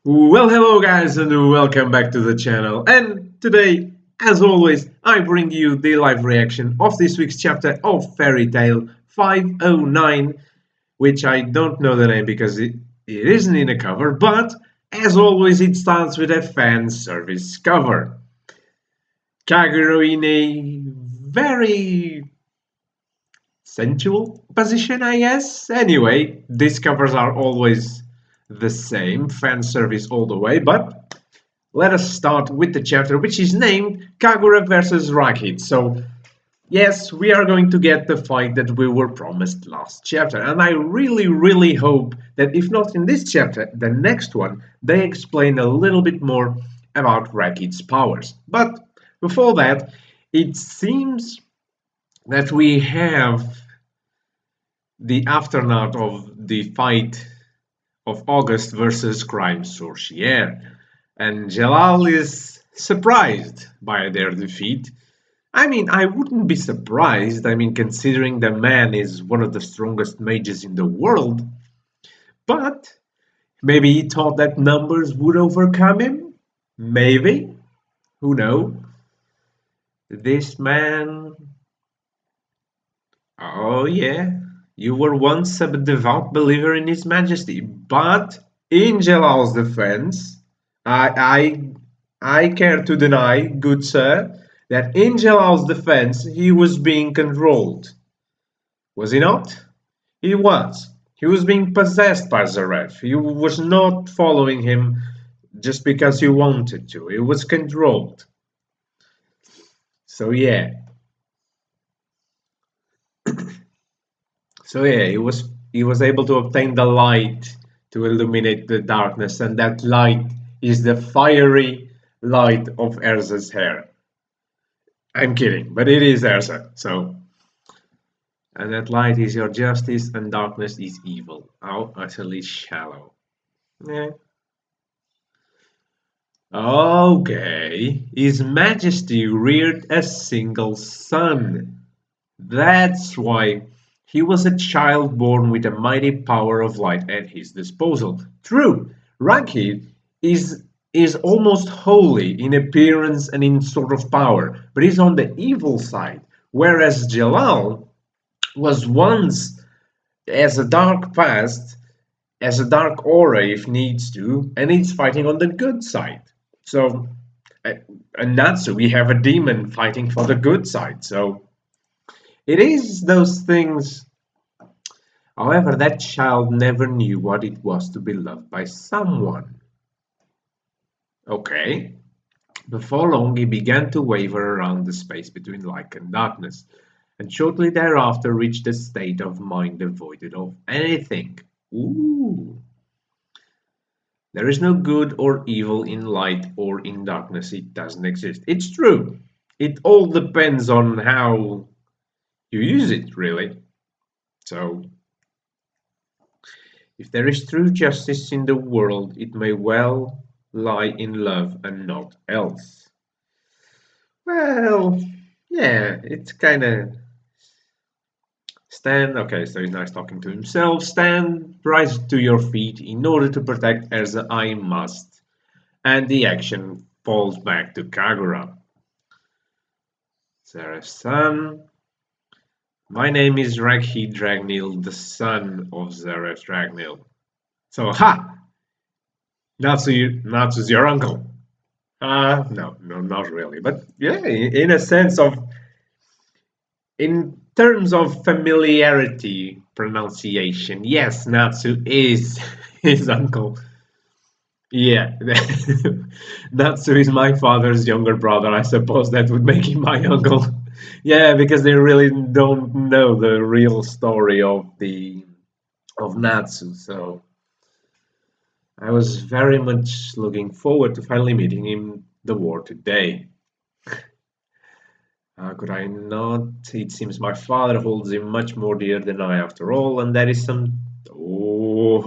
Well, hello guys, and welcome back to the channel. And today, as always, I bring you the live reaction of this week's chapter of Fairy Tale 509, which I don't know the name because it isn't in a cover, but as always, it starts with a fan service cover. Kagura in a very sensual position, I guess. Anyway, these covers are always the same, fan service all the way, but let us start with the chapter which is named Kagura versus Rahkeid. So, yes, we are going to get the fight that we were promised last chapter, and I really hope that if not in this chapter, the next one, they explain a little bit more about Rahkeid's powers. But before that, it seems that we have the aftermath of the fight of August versus Crime Sorcier, and Jellal is surprised by their defeat. I mean, I wouldn't be surprised, considering the man is one of the strongest mages in the world, but maybe he thought that numbers would overcome him? Maybe? Who knows? This man. Oh, yeah. You were once a devout believer in His Majesty, but in Jelal's defense, I, I care to deny, good sir, that in Jelal's defense he was being controlled. Was he not? He was. He was being possessed by Zareth. He was not following him just because he wanted to. He was controlled. So yeah. So yeah, he was able to obtain the light to illuminate the darkness, and that light is the fiery light of Erza's hair. I'm kidding, but it is Erza. So, and that light is your justice, and darkness is evil. How utterly shallow. Yeah. Okay. His Majesty reared a single son. That's why he was a child born with a mighty power of light at his disposal. True, Rahkeid is almost holy in appearance and in sort of power, but he's on the evil side. Whereas Jellal was once as a dark past, as a dark aura if needs to, and he's fighting on the good side. So, uh, and Natsu, we have a demon fighting for the good side. So it is those things. However, that child never knew what it was to be loved by someone. Okay. Before long, he began to waver around the space between light and darkness, and shortly thereafter reached a state of mind devoid of anything. Ooh. There is no good or evil in light or in darkness. It doesn't exist. It's true. It all depends on how you use it, really. So, if there is true justice in the world, it may well lie in love and not else. Well, yeah, it's kind of stand. Okay, so he's nice talking to himself. Stand, rise to your feet in order to protect Erza. I must. And the action falls back to Kagura. Zareth's son. My name is Rahkeid Dragneel, the son of Zareth Dragneel. So, ha! Natsu's your uncle. No, not really. But yeah, in a sense of, in terms of familiarity pronunciation, yes, Natsu is his uncle. Yeah, Natsu is my father's younger brother. I suppose that would make him my uncle. Yeah, because they really don't know the real story of Natsu. So I was very much looking forward to finally meeting him the war today. How could I not? It seems my father holds him much more dear than I, after all, and that is some. Oh,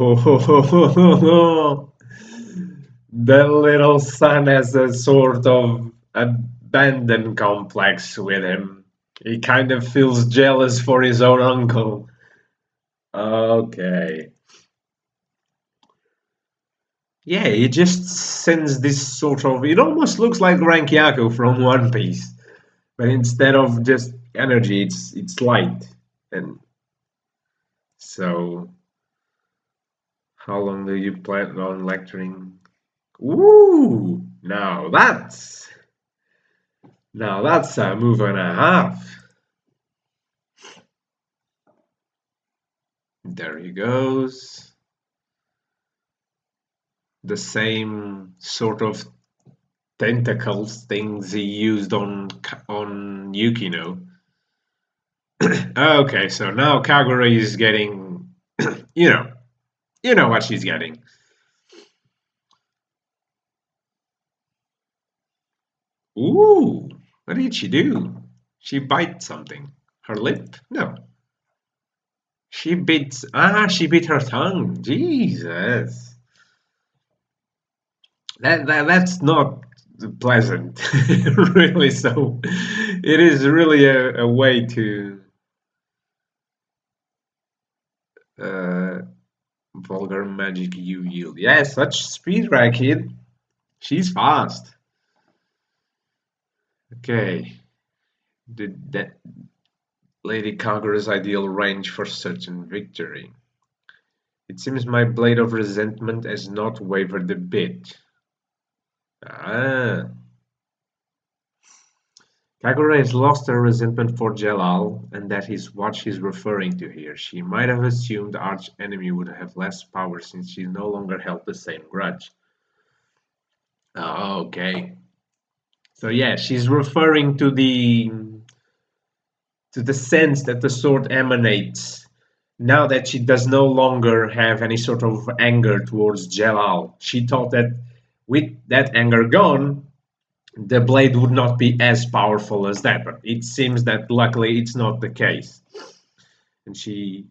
the little son has a sort of abandon complex with him. He kind of feels jealous for his own uncle. Okay. Yeah, it just sends this sort of. It almost looks like Rankiako from One Piece, but instead of just energy, it's light. And so, how long do you plan on lecturing? Ooh, now that's a move and a half. There he goes. The same sort of tentacles things he used on Yukino. Okay, so now Kagura is getting, you know, you know what she's getting. Ooh, what did she do? She bite something. Her lip? No. She bit her tongue. Jesus. That's not pleasant, really. So it is really a way to uh, vulgar magic you yield. Yeah, such speed, Rahkeid. She's fast. Okay, did that Lady Kagura's ideal range for certain victory? It seems my blade of resentment has not wavered a bit. Ah, Kagura has lost her resentment for Jellal, and that is what she's referring to here. She might have assumed the arch enemy would have less power since she no longer held the same grudge. Oh, okay. So yeah, she's referring to the sense that the sword emanates now that she does no longer have any sort of anger towards Jellal. She thought that with that anger gone, the blade would not be as powerful as that, but it seems that luckily it's not the case. And she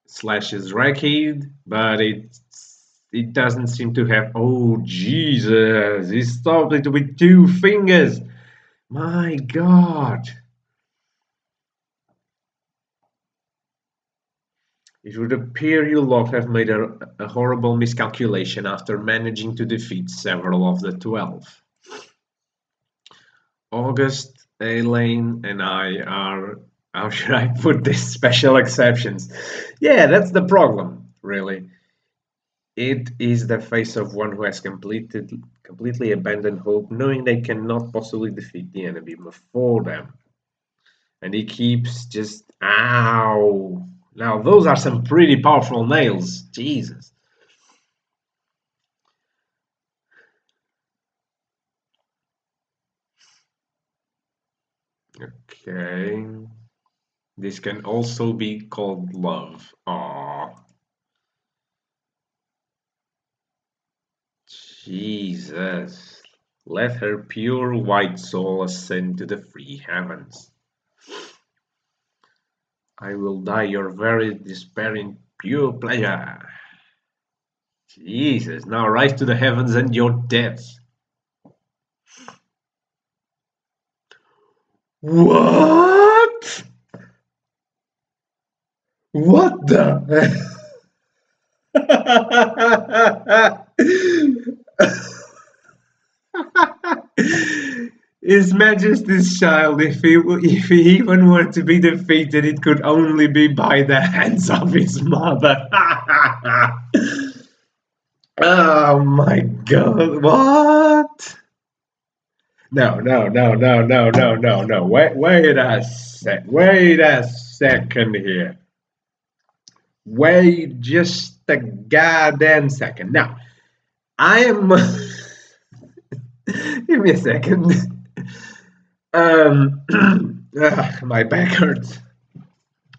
slashes Rahkeid, but it doesn't seem to have. Oh Jesus! He stopped it with two fingers. My God! It would appear you lot have made a horrible miscalculation after managing to defeat several of the 12. August, Elaine, and I are, how should I put this, special exceptions. Yeah, that's the problem, really. It is the face of one who has completely abandoned hope, knowing they cannot possibly defeat the enemy before them. And he keeps just, ow. Now, those are some pretty powerful nails. Jesus. Okay. This can also be called love. Aw. Jesus. Let her pure white soul ascend to the free heavens. I will die your very despairing pure pleasure. Jesus. Now rise to the heavens and your death. What? What the? His Majesty's child, if he even were to be defeated, it could only be by the hands of his mother. Oh my God! What? No, no, no, no, no, no, no, no. Wait a second here. Wait just a goddamn second. Now, I am. Give me a second. My back hurts.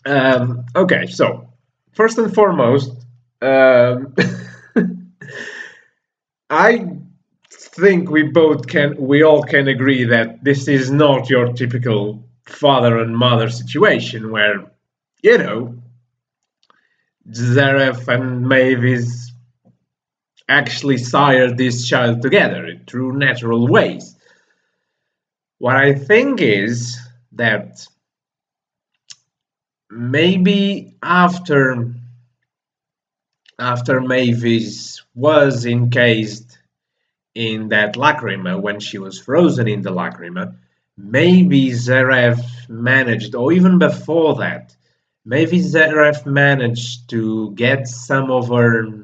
Okay, so first and foremost, um, I think we all can agree that this is not your typical father and mother situation where, you know, Zareth and Mavis actually sired this child together through natural ways. What I think is that maybe after after Mavis was encased in that lacrima when she was frozen in the lacrima, maybe Zarev managed, or even before that, maybe Zarev managed to get some of her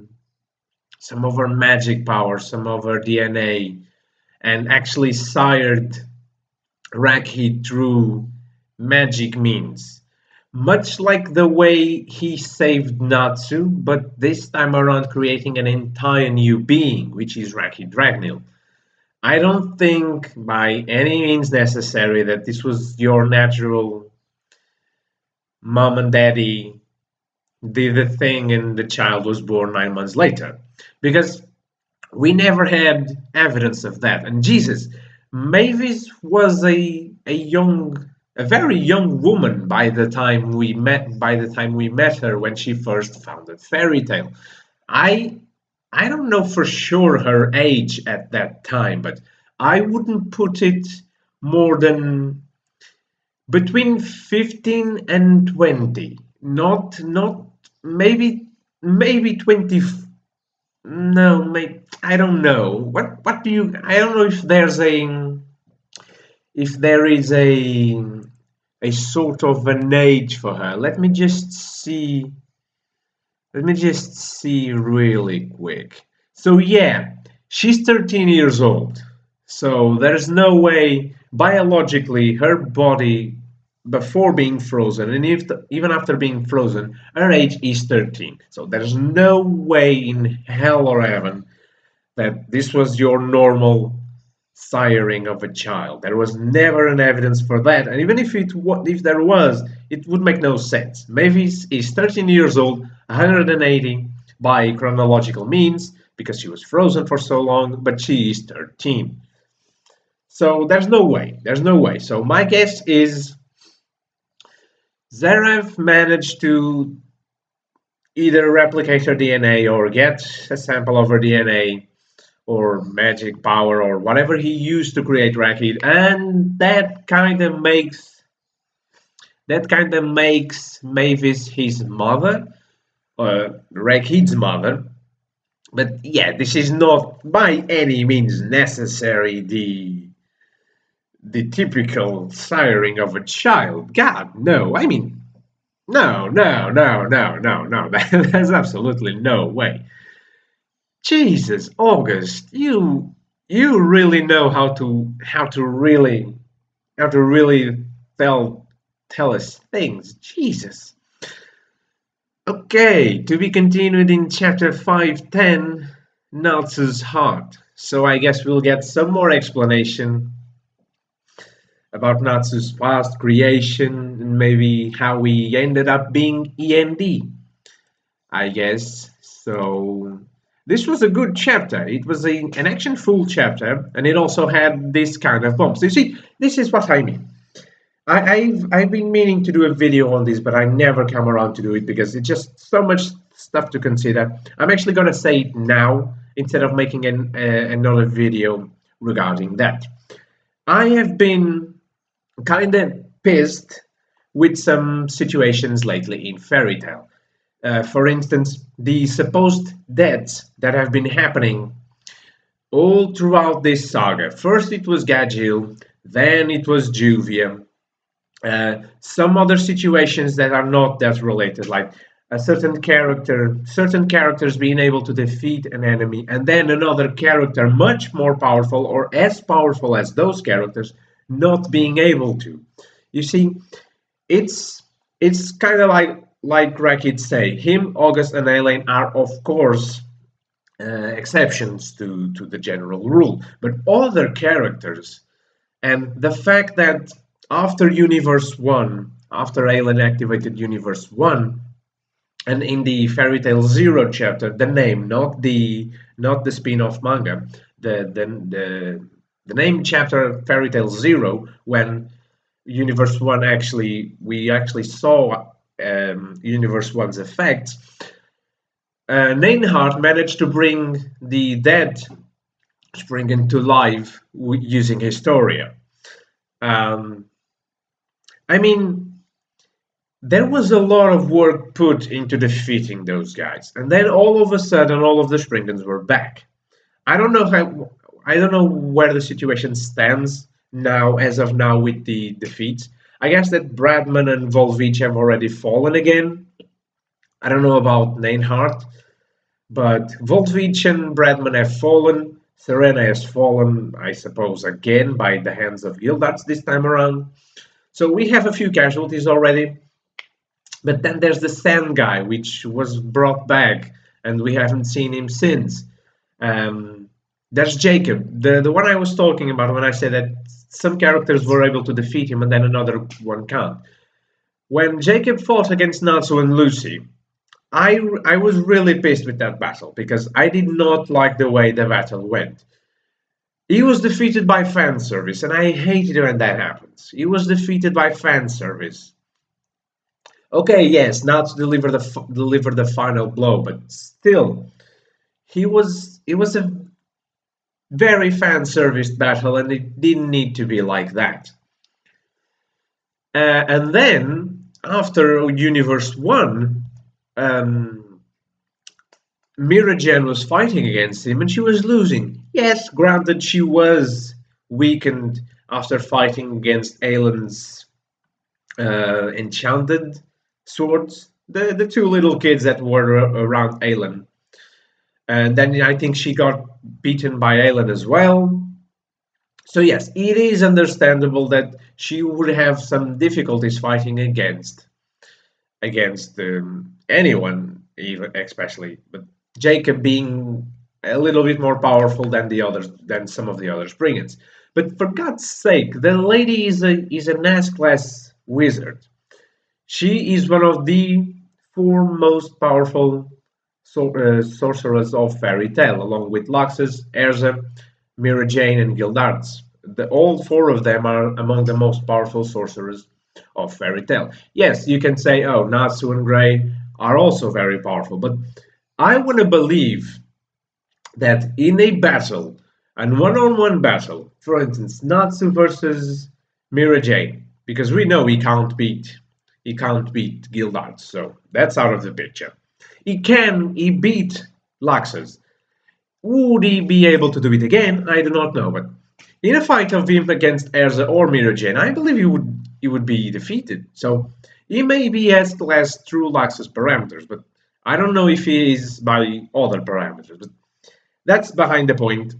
magic power, some of her DNA, and actually sired Rahkeid through magic means. Much like the way he saved Natsu, but this time around creating an entire new being, which is Rahkeid Dragneel. I don't think by any means necessary that this was your natural mom and daddy did the thing and the child was born 9 months later. Because we never had evidence of that. And Jesus, Mavis was a very young woman by the time we met her when she first founded Fairy Tale. I I don't know for sure her age at that time, but I wouldn't put it more than between 15 and 20. Not maybe 20. No, I don't know. What do you I don't know if there is a sort of an age for her. Let me just see really quick. So yeah, she's 13 years old. So there's no way biologically her body before being frozen and even after being frozen, her age is 13. So there's no way in hell or heaven that this was your normal siring of a child. There was never an evidence for that, and even if there was, it would make no sense. Mavis is 13 years old, 180 by chronological means because she was frozen for so long, but she is 13. So there's no way. There's no way. So my guess is Zarev managed to either replicate her DNA or get a sample of her DNA or magic power or whatever he used to create Rakid, and that kind of makes Mavis his mother, Rakid's mother. But yeah, this is not by any means necessary the typical siring of a child. God, no. I mean, no, no, no, no, no, no. There's absolutely no way. Jesus, August, you really know how to really tell us things. Jesus. Okay, to be continued in chapter 510, Natsu's heart. So I guess we'll get some more explanation about Natsu's past creation and maybe how he ended up being EMD, I guess. So this was a good chapter. It was an action full chapter, and it also had this kind of bumps. You see, this is what I mean. I've been meaning to do a video on this, but I never come around to do it because it's just so much stuff to consider. I'm actually gonna say it now instead of making another video regarding that. I have been kind of pissed with some situations lately in Fairy Tale. For instance, the supposed deaths that have been happening all throughout this saga. First it was Gadgil, then it was Juvia, some other situations that are not that related, like a certain characters being able to defeat an enemy, and then another character much more powerful or as powerful as those characters not being able to. You see, it's it's kind of like Rakid say, him, August, and Elaine are of course exceptions to the general rule, but other characters and the fact that after Universe 1, after Alan activated Universe 1, and in the Fairy Tail Zero chapter, the name, not the spin-off manga, the name chapter Fairy Tail Zero, when Universe 1 we actually saw Universe 1's effects, Nainhart managed to bring the dead spring into life using Historia. Um, I mean, there was a lot of work put into defeating those guys, and then all of a sudden, all of the Springans were back. I don't know how. I don't know where the situation stands now, as of now, with the defeats. I guess that Bradman and Volvich have already fallen again. I don't know about Neinhardt, but Volvich and Bradman have fallen. Serena has fallen, I suppose, again by the hands of Gildarts this time around. So we have a few casualties already. But then there's the Sand guy, which was brought back, and we haven't seen him since. Um, there's Jacob, the one I was talking about when I said that some characters were able to defeat him and then another one can't. When Jacob fought against Natsu and Lucy, I was really pissed with that battle because I did not like the way the battle went. He was defeated by fan service, and I hate it when that happens. He was defeated by fan service. Okay, yes, not to deliver the final blow, but still, it was a very fan service battle, and it didn't need to be like that. And then after Universe One, um, Miragen was fighting against him, and she was losing. Yes, granted, she was weakened after fighting against Aelin's enchanted swords, the two little kids that were around Aelin. And then I think she got beaten by Aelin as well. So yes, it is understandable that she would have some difficulties fighting against anyone, even especially. But Jacob being a little bit more powerful than the others, than some of the other Springans. But for God's sake, the lady is an S class wizard. She is one of the four most powerful sorcerers of Fairy Tale, along with Luxus, Erza, Mira Jane, and Gildarts. All four of them are among the most powerful sorcerers of Fairy Tale. Yes, you can say, oh, Natsu and Grey are also very powerful, but I want to believe that in a battle, and one-on-one battle, for instance, Natsu versus Mira Jane, because we know he can't beat Gildart, so that's out of the picture. He beat Luxus. Would he be able to do it again? I do not know, but in a fight of him against Erza or Mira Jane, I believe he would be defeated. So he may be as class through Luxus parameters, but I don't know if he is by other parameters. But that's behind the point.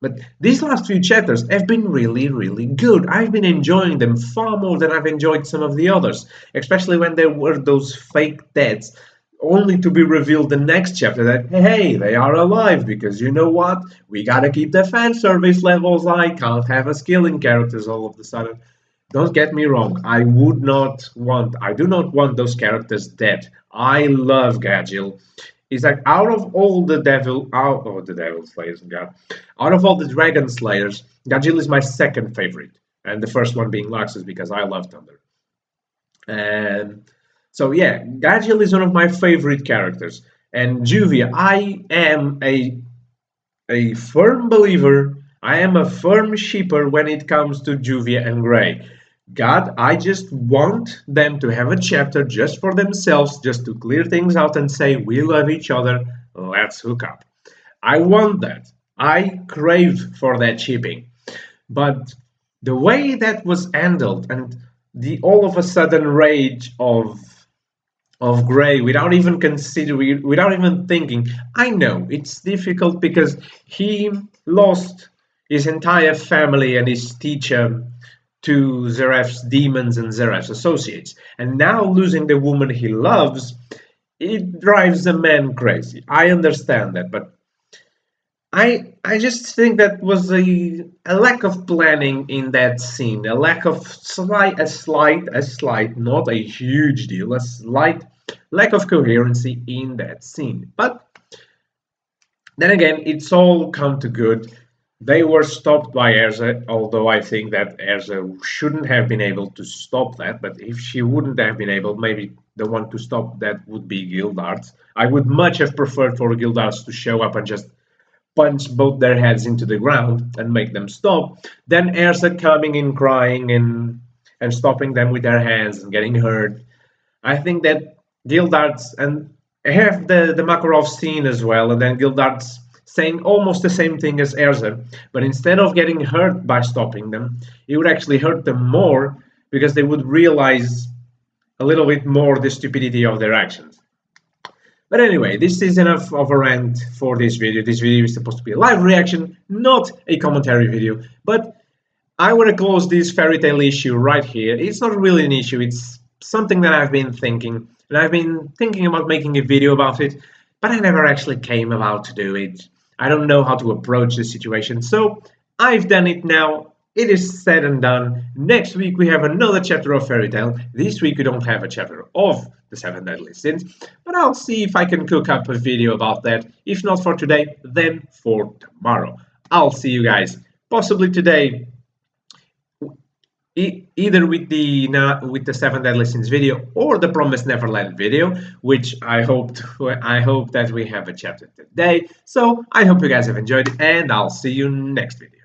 But these last few chapters have been really, really good. I've been enjoying them far more than I've enjoyed some of the others, especially when there were those fake deaths, only to be revealed the next chapter that, hey, they are alive, because you know what? We gotta keep the fan service levels high, can't have us killing characters all of a sudden. Don't get me wrong, I do not want those characters dead. I love Gadgil. It's like out of the devil slayers, God, out of all the dragon slayers, Gadgil is my second favorite, and the first one being Luxus because I love Thunder. And so yeah, Gadgil is one of my favorite characters, and Juvia, I am a firm believer. I am a firm shipper when it comes to Juvia and Grey. God, I just want them to have a chapter just for themselves, just to clear things out and say, we love each other, let's hook up. I want that. I crave for that shipping. But the way that was handled and the all of a sudden rage of Gray without even considering, without even thinking. I know it's difficult because he lost his entire family and his teacher to Zaref's demons and Zaref's associates, and now losing the woman he loves, it drives a man crazy. I understand that, but I just think that was a lack of planning in that scene, a lack of a slight, not a huge deal, a slight lack of coherency in that scene. But then again, it's all come to good. They were stopped by Erza, although I think that Erza shouldn't have been able to stop that. But if she wouldn't have been able, maybe the one to stop that would be Gildarts. I would much have preferred for Gildarts to show up and just punch both their heads into the ground and make them stop. Then Ersa coming in crying and stopping them with their hands and getting hurt. I think that Gildart's and have the Makarov scene as well, and then Gildart's saying almost the same thing as Erza, but instead of getting hurt by stopping them, it would actually hurt them more because they would realize a little bit more the stupidity of their actions. But anyway, this is enough of a rant for this video. This video is supposed to be a live reaction, not a commentary video. But I want to close this fairy tale issue right here. It's not really an issue, it's something that I've been thinking. And I've been thinking about making a video about it, but I never actually came about to do it. I don't know how to approach the situation, so I've done it now. It is said and done. Next week we have another chapter of Fairy Tail. This week we don't have a chapter of the Seven Deadly Sins, but I'll see if I can cook up a video about that. If not for today, then for tomorrow. I'll see you guys possibly today, either with the Seven Deadly Sins video or the Promised Neverland video, which I hope that we have a chapter today. So I hope you guys have enjoyed, and I'll see you next video.